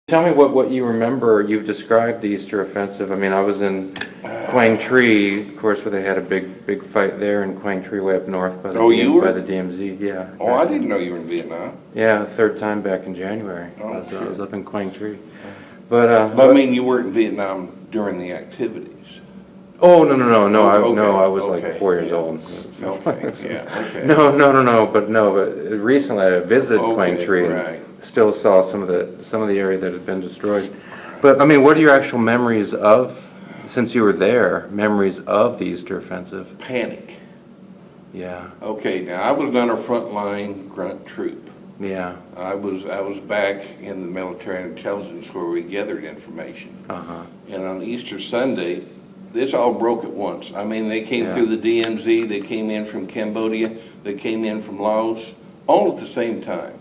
Tell me what you remember. You've described the Easter offensive. I mean, I was in Quang Tri, of course, where they had a big fight there in Quang Tri, way up north by the by the DMZ. Yeah. Oh, I didn't know you were in Vietnam. Yeah, third time back in January. Oh, I was up in Quang Tri. But I mean, you weren't in Vietnam during the activities. oh no. Okay, I was okay, like 4 years yeah. old. Okay, yeah, okay. No. But recently I visited Quang Okay, Tri. right. Still saw some of the area that had been destroyed. But I mean, what are your actual memories of, since you were there, memories of the Easter offensive? Panic. Yeah. Okay, now I was on a frontline grunt troop. Yeah. I was back in the military intelligence where we gathered information. Uh-huh. And on Easter Sunday, this all broke at once. I mean, they came Yeah. through the DMZ, they came in from Cambodia, they came in from Laos, all at the same time.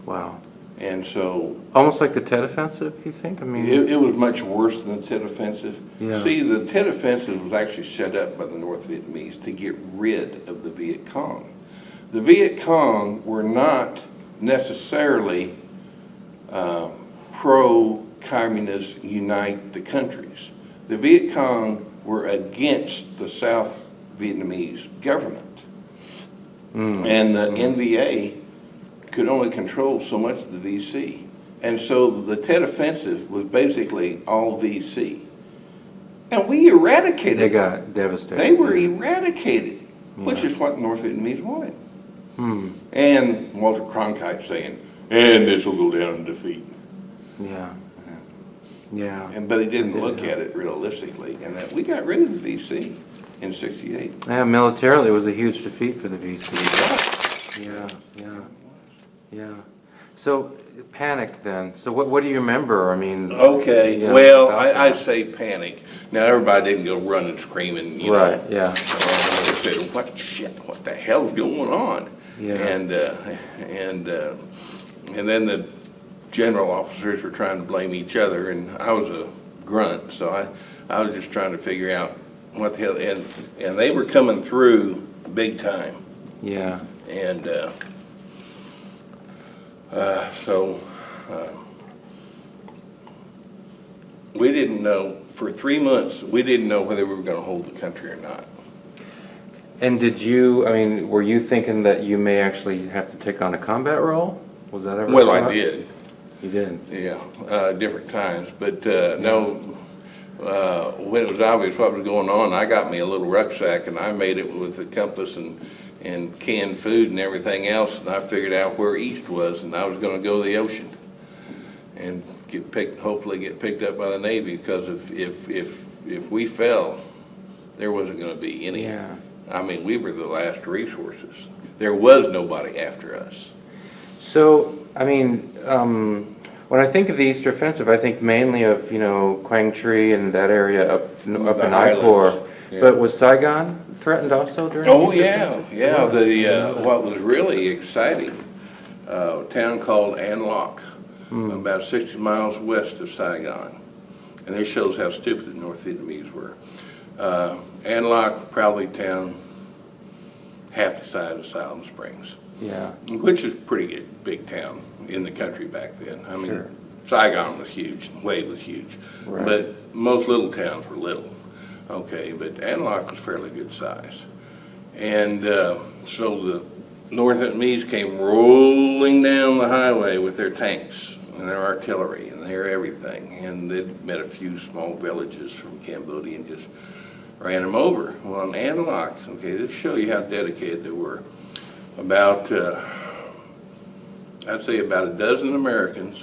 Wow. And so Almost like the Tet offensive, you think? I mean, it was much worse than the Tet Offensive. Yeah. See, the Tet Offensive was actually set up by the North Vietnamese to get rid of the Viet Cong. The Viet Cong were not necessarily pro-communist unite the countries. The Viet Cong were against the South Vietnamese government. And the NVA could only control so much of the VC. And so the Tet Offensive was basically all VC. And we eradicated they them. got devastated. They were eradicated, which Yeah. is what North Vietnamese wanted. And Walter Cronkite saying, and this will go down in defeat. Yeah. Yeah. But he didn't look at it realistically. And that we got rid of the VC in '68. Yeah, militarily it was a huge defeat for the VC. Yeah. So, panic then. So what do you remember? I mean... Okay, yeah, well, about I that. say panic. Now, everybody didn't go running, screaming, you know. Right, yeah. They said, what the hell's going on? Yeah. And then the general officers were trying to blame each other, and I was a grunt, so I was just trying to figure out what the hell, and they were coming through big time. Yeah. And we didn't know, for 3 months, we didn't know whether we were going to hold the country or not. And were you thinking that you may actually have to take on a combat role? Was that ever a Well, thought? I did, You did? yeah, different times, but no, when it was obvious what was going on, I got me a little rucksack and I made it with a compass and canned food and everything else, and I figured out where east was, and I was going to go to the ocean and hopefully get picked up by the Navy, because if we fell, there wasn't going to be any. Yeah. I mean, we were the last resources. There was nobody after us. So, I mean, when I think of the Easter offensive, I think mainly of, Quang Tri and that area up in highlands, Ipor. yeah. But was Saigon threatened also during Oh, the Easter yeah. offensive? What was really exciting, a town called An Loc, about 60 miles west of Saigon. And this shows how stupid the North Vietnamese were. An Loc, probably town half the size of Silent Springs. Yeah. Which is a pretty big town in the country back then. I mean, Sure. Saigon was huge, Wade was huge, Right. but most little towns were little. Okay, but An Loc was fairly good size. And so the North Vietnamese came rolling down the highway with their tanks and their artillery and their everything. And they'd met a few small villages from Cambodia and just ran them over. Well, in An Loc, okay, this shows you how dedicated they were. About, I'd say about a dozen Americans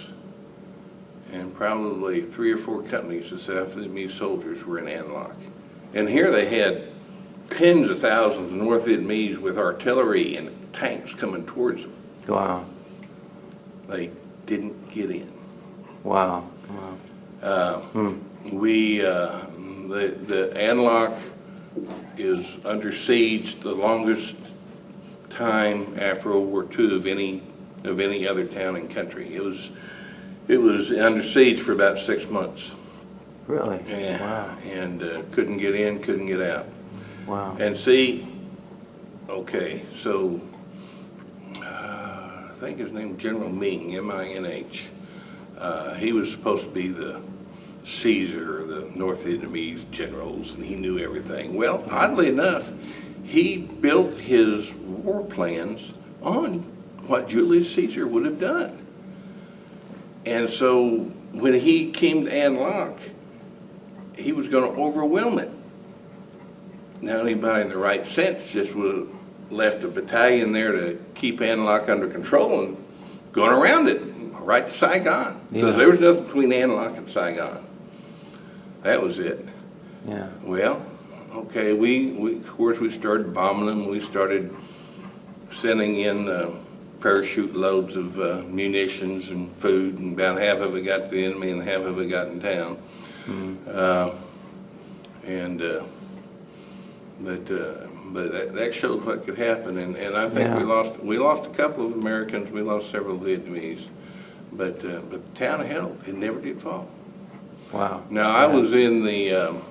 and probably 3 or 4 companies of South Vietnamese soldiers were in An Loc. And here they had tens of thousands of North Vietnamese with artillery and tanks coming towards them. Wow. They didn't get in. Wow. The An Loc is under siege the longest time after World War II of any other town and country. It was under siege for about 6 months. Really? Yeah. Wow. And couldn't get in, couldn't get out. Wow. And see, okay, so I think his name was General Ming, M-I-N-H. He was supposed to be the Caesar of the North Vietnamese generals, and he knew everything. Well, oddly enough, he built his war plans on what Julius Caesar would have done. And so when he came to An Loc, he was going to overwhelm it. Now, anybody in the right sense just would have left a battalion there to keep An Loc under control and gone around it, right to Saigon. Because there was nothing between An Loc and Saigon. That was it. Yeah. Well, okay, we of course we started bombing them. We started sending in parachute loads of munitions and food, and about half of it got to the enemy and half of it got in town. But that showed what could happen, and I think we lost a couple of Americans, we lost several Vietnamese, but the town held. It never did fall. Wow. Now I was in the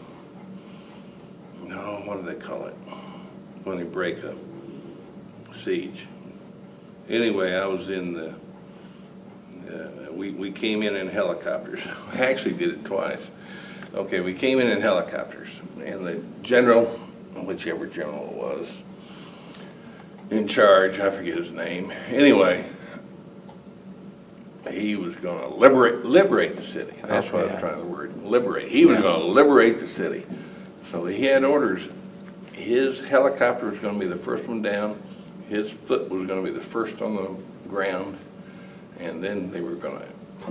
what do they call it when they break a siege? Anyway, I was in the. We came in helicopters. I actually did it twice. Okay, we came in helicopters, and the general, whichever general it was, in charge, I forget his name. Anyway, he was going to liberate the city. That's what I was trying to word, liberate. He was going to liberate the city. So he had orders. His helicopter was going to be the first one down. His foot was going to be the first on the ground. And then they were going to,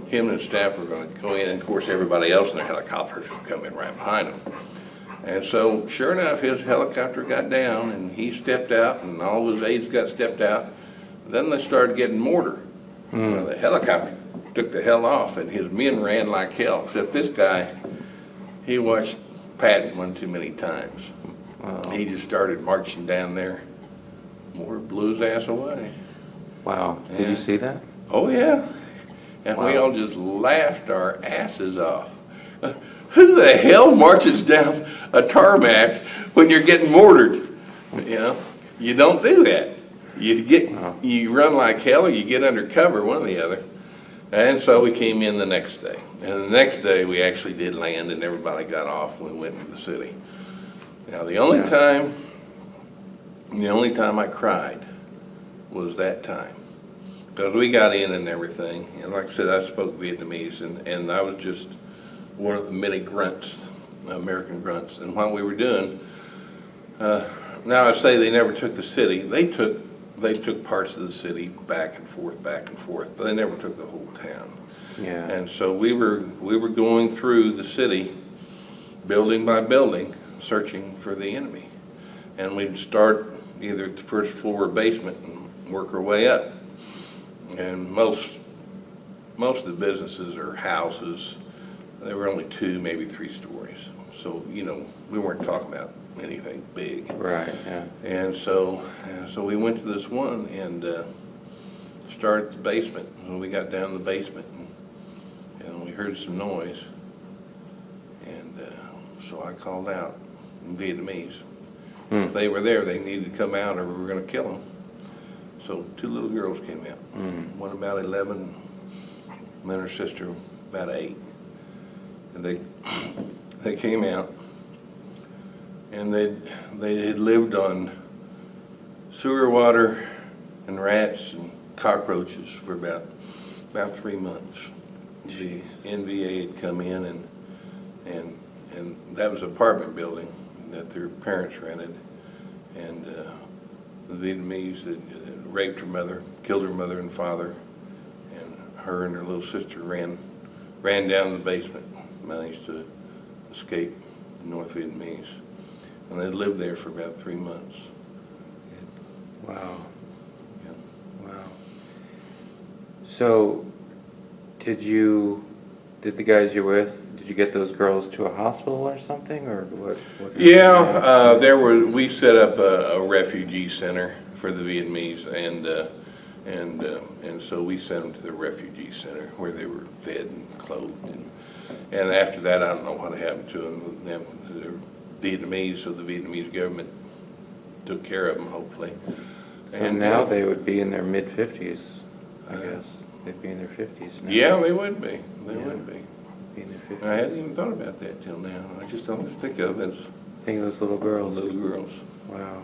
him and his staff were going to go in, and of course everybody else in their helicopters would come in right behind him. And so, sure enough, his helicopter got down, and he stepped out, and all of his aides got stepped out. Then they started getting mortar. Well, the helicopter took the hell off, and his men ran like hell, except this guy, he watched Patton one too many times. Wow. He just started marching down there. Mortar blew his ass away. Wow. Did you see that? Oh, yeah. And we all just laughed our asses off. Who the hell marches down a tarmac when you're getting mortared? You know, you don't do that. You run like hell, or you get under cover, one or the other. And so we came in the next day. And the next day we actually did land, and everybody got off when we went into the city. Now the only time I cried was that time. Because we got in and everything, and like I said, I spoke Vietnamese, and I was just one of the many grunts, American grunts. And what we were doing, now I say they never took the city. They took parts of the city back and forth, but they never took the whole town. Yeah. And so we were going through the city, building by building, searching for the enemy. And we'd start either at the first floor or basement and work our way up. And most of the businesses or houses, they were only 2, maybe 3 stories. So, you know, we weren't talking about anything big. Right, yeah. And so we went to this one and started at the basement. And we got down the basement and we heard some noise. And so I called out in Vietnamese. If they were there, they needed to come out or we were going to kill them. So 2 little girls came out, one about 11, and then her sister about 8. And they came out, and they had lived on sewer water and rats and cockroaches for about 3 months. The NVA had come in, and that was an apartment building that their parents rented, and the Vietnamese had raped her mother, killed her mother and father, and her and her little sister ran down the basement, managed to escape the North Vietnamese, and they lived there for about 3 months. Wow. Yeah. Wow. So, did the guys you're with, did you get those girls to a hospital or something, or what Yeah, we set up a refugee center for the Vietnamese, and so we sent them to the refugee center where they were fed and clothed, and after that, I don't know what happened to them. They're Vietnamese, so the Vietnamese government took care of them, hopefully. So now they would be in their mid-50s, I guess. They'd be in their 50s now. Yeah, they would be. They Yeah. would be. Be in their 50s. I hadn't even thought about that till now. I just don't think of it as Think of those little girls. little girls. Wow.